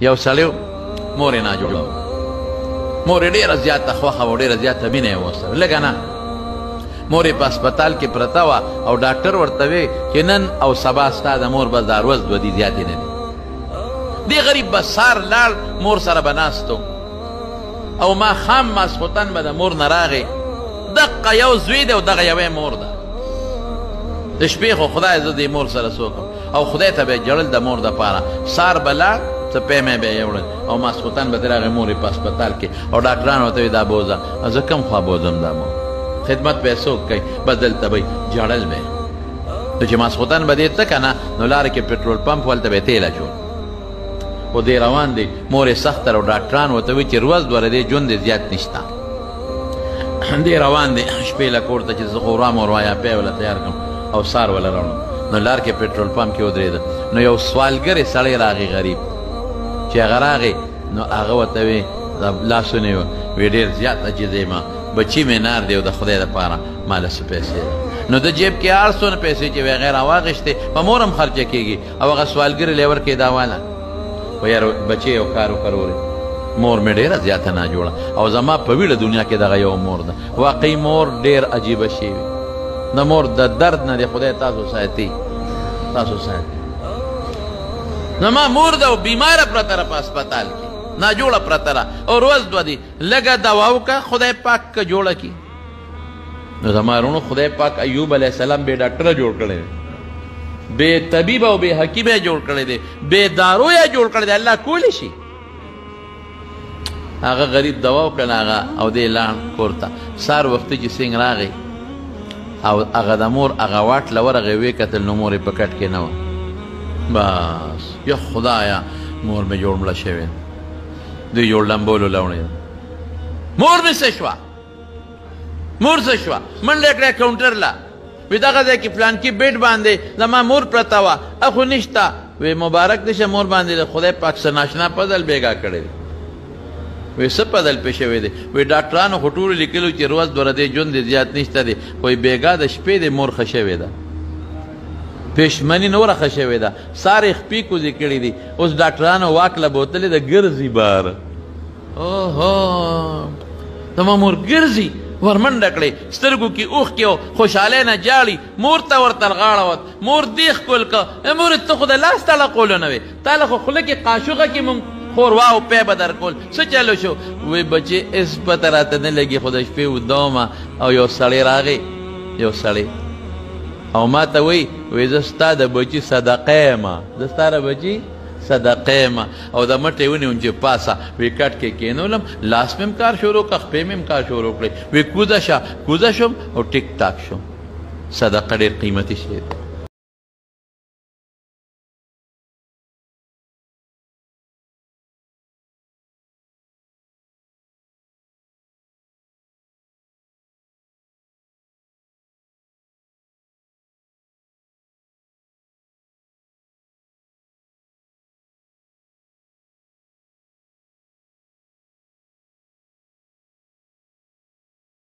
یو سړی مور یې ناجوړه مور یې ډېره زیاته خوښه وه ډېره زیاته مینه یې ورسره لږه نه مور یې په هسپتال کې پرته وه او ډاکټر ورته وی چې نن او سبا ستا د مور بس دا ورځ دوه دي زیاتې نه دي دې غریب به سار لاړ مور سره به ناست او ماښام ماسخوتن به د مور نه راغی دقه یو زوی دی او دغه یوې مور ده د شپې خو خدای زه دې مور سره څوک او خدای ته به یې جړل د مور دپاره سار به لاړ څه پیمې به یې وړل او ماسخوتن به ترې راغی مور یې په هسپتال کې او ډاکټران ورته وي دا بوځه زه کوم خوا بوځم دا مور خدمت به یې څوک کوي بس دلته به جړل به نو چې ماسخوتن به دې څه که نه نو لاره کې پټرول پمپ هلته به یې تیل اچول و دی روان دی مور یې سخته او ډاکټران ورته وایي چې ورځ دوه دی ژوند یې زیات نشته دی روان دی شپې له کور ته چې زه خو ورام وروایا پی وله تیار کړم او سار وله راوړم نو لار کې پټرول پمپ کې ودرېده نو یو سوالګرې سړی راغی غریب چې هغه راغی نو هغه ورته وی لاسونه یې وی ډېر زیات عجیزه یم بچي مې نار دی او د خدای دپاره ماله څه پیسې ده نو د جیب کې هر څونه پیسې چې وی غیر راواغېښتې په مور هم خرچه کېږي او هغه سوالګرې لی ورکړې دا واله و یار بچې یو کار وکړورې مور مې ډېره زیاته ناجوړه او زما په ویړه دنیا کې دغه یو مور ده واقعي مور ډېر عجیبه شی وي د مور د درد نه دی خدای تاسو ساتي تاسو ساتي زما مور ده او بیماره پرته ده په هسپتال کې ناجوړه پرته ده او روز دوه دي لږه دوا وکړه خدای پاک که جوړه کړي نو زما وروڼو خدای پاک ایوب علیه السلام بې ډاکټره جوړ کړی دی بے طبیب او بے حکیم یې جوړ کړی دی بے دارو یې جوړ کړی دی الله کولی شي هغه غریب دوا وکړل هغه او دی لاړ کور ته سهار وختي چې سینګ راغی او هغه د مور هغه واټ له ورغې ویې کتل نو مور یې په کټ کې نه وه بس یا خدایا مور مې جوړ مړه شوې دوی جوړ لمبولو لوڼې مور مې څه شوه مور څه شوه منډه یې کړه کاونټر له وی دغه ځای کې فلانکي بیډ باندې زما مور پرته وه اخو نشته وی مبارک دې شه مور باندې د خدای پاک څه ناشنا پدل بیګا کړی دی وی څه پدل پې شوی دی وی ډاکټرانو خو ټولو لیکلو چې روز دوه ورځې ژوند دې زیات نشته دی خو بیګا د شپې د مور ښه شوې ده پېشمني نوره ښه شوې ده سارې خپې کوزې کړي دي اوس ډاکټرانو واک له بوتلې د ګرځي بار اوهو زما مور ګرځي ورمنډه کړې سترګو کې اوښکې او خوشحالۍ نه جاړي مور ته ورته غاړه وت مور دې ښکل که مور ته خو د لاس تړه قولو نه وې تا له خو خوله کې قاشوغه کې مونږ خوروا او پی به در کول څه چلو شو وی بچې هېڅ پته راته نه لګي خو د شپې اوده ومه او یو سړی راغی یو سړی او ما ته وی زه ستا د بچي صدقه یمه زه ستا د بچي صدقه یمه او د مټې ونیوم چې پاسه وی کټ کې کېنولم لاس مې هم کار شروع کړه خپې مې هم کار شروع کړې وی کوزه شه کوزه شوم او ټیک ټاک شوم صدقه ډېر قیمتي شی دی